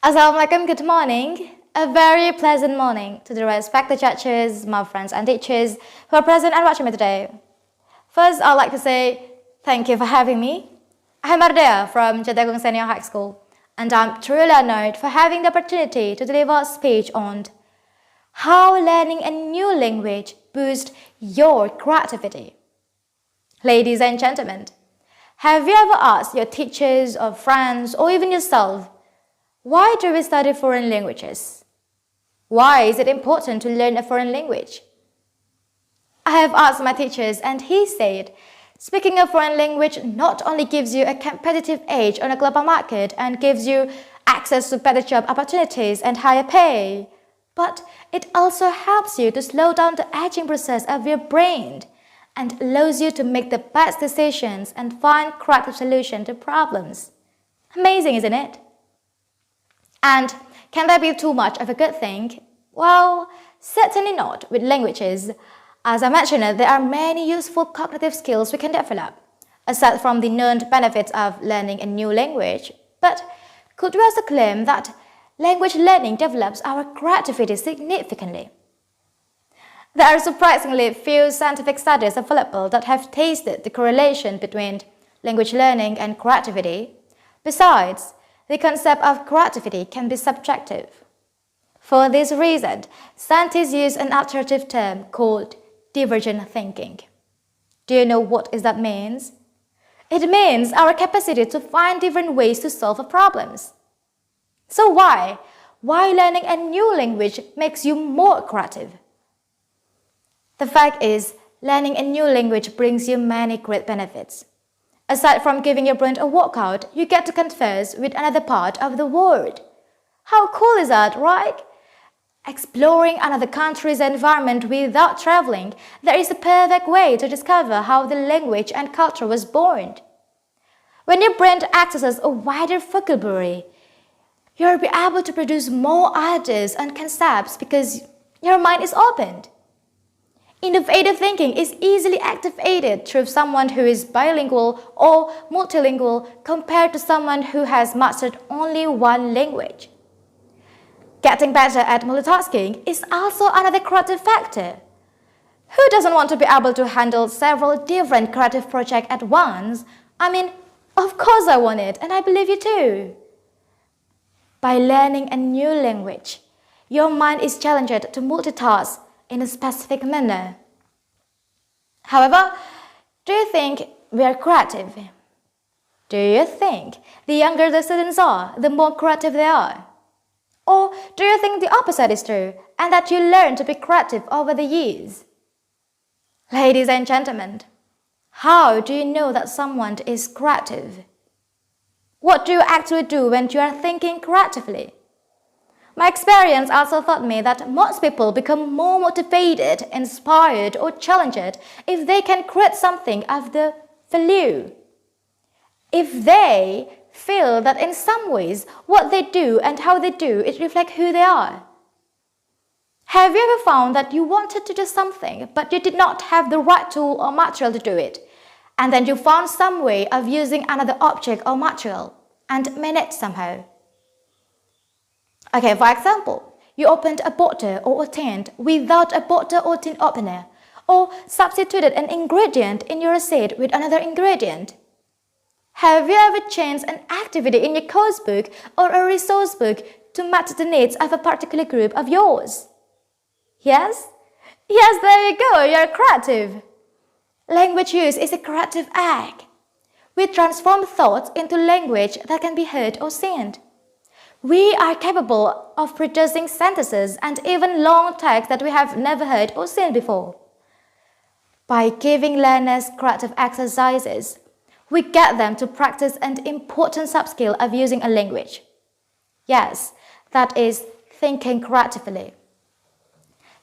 Assalamualaikum, good morning. A very pleasant morning to the respected judges, my friends and teachers who are present and watching me today. First, I'd like to say thank you for having me. I'm Ardea from Jati Agung Senior High School, and I'm truly honored for having the opportunity to deliver a speech on how learning a new language boosts your creativity. Ladies and gentlemen, have you ever asked your teachers or friends or even yourself, why do we study foreign languages? Why is it important to learn a foreign language? I have asked my teachers and he said, speaking a foreign language not only gives you a competitive edge on a global market and gives you access to better job opportunities and higher pay, but it also helps you to slow down the aging process of your brain and allows you to make the best decisions and find creative solutions to problems. Amazing, isn't it? And can that be too much of a good thing? Well, certainly not with languages. As I mentioned, there are many useful cognitive skills we can develop, aside from the known benefits of learning a new language. But could we also claim that language learning develops our creativity significantly? There are surprisingly few scientific studies available that have tested the correlation between language learning and creativity. Besides, the concept of creativity can be subjective. For this reason, scientists use an alternative term called divergent thinking. Do you know what that means? It means our capacity to find different ways to solve problems. So why learning a new language makes you more creative? The fact is, learning a new language brings you many great benefits. Aside from giving your brain a workout, you get to converse with another part of the world. How cool is that, right? Exploring another country's environment without traveling, there is a perfect way to discover how the language and culture was born. When your brain accesses a wider vocabulary, you'll be able to produce more ideas and concepts because your mind is opened. Innovative thinking is easily activated through someone who is bilingual or multilingual compared to someone who has mastered only one language. Getting better at multitasking is also another creative factor. Who doesn't want to be able to handle several different creative projects at once? I mean, of course I want it, and I believe you too. By learning a new language, your mind is challenged to multitask in a specific manner. However, do you think we are creative? Do you think the younger the students are, the more creative they are? Or do you think the opposite is true and that you learn to be creative over the years? Ladies and gentlemen, how do you know that someone is creative? What do you actually do when you are thinking creatively? My experience also taught me that most people become more motivated, inspired, or challenged if they can create something of the value. If they feel that in some ways what they do and how they do it reflects who they are. Have you ever found that you wanted to do something but you did not have the right tool or material to do it, and then you found some way of using another object or material and managed somehow? Okay, for example, you opened a bottle or a tin without a bottle or tin opener, or substituted an ingredient in your receipt with another ingredient. Have you ever changed an activity in your course book or a resource book to match the needs of a particular group of yours? Yes? Yes, there you go, you're creative. Language use is a creative act. We transform thoughts into language that can be heard or seen. We are capable of producing sentences and even long texts that we have never heard or seen before. By giving learners creative exercises, we get them to practice an important sub-skill of using a language. Yes, that is thinking creatively.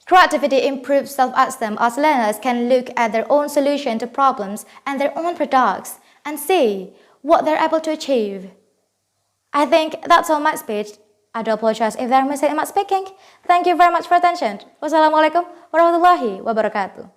Creativity improves self-esteem as learners can look at their own solution to problems and their own products and see what they're able to achieve. I think that's all my speech. I do apologize if there are mistakes in my speaking. Thank you very much for attention. Wassalamualaikum warahmatullahi wabarakatuh.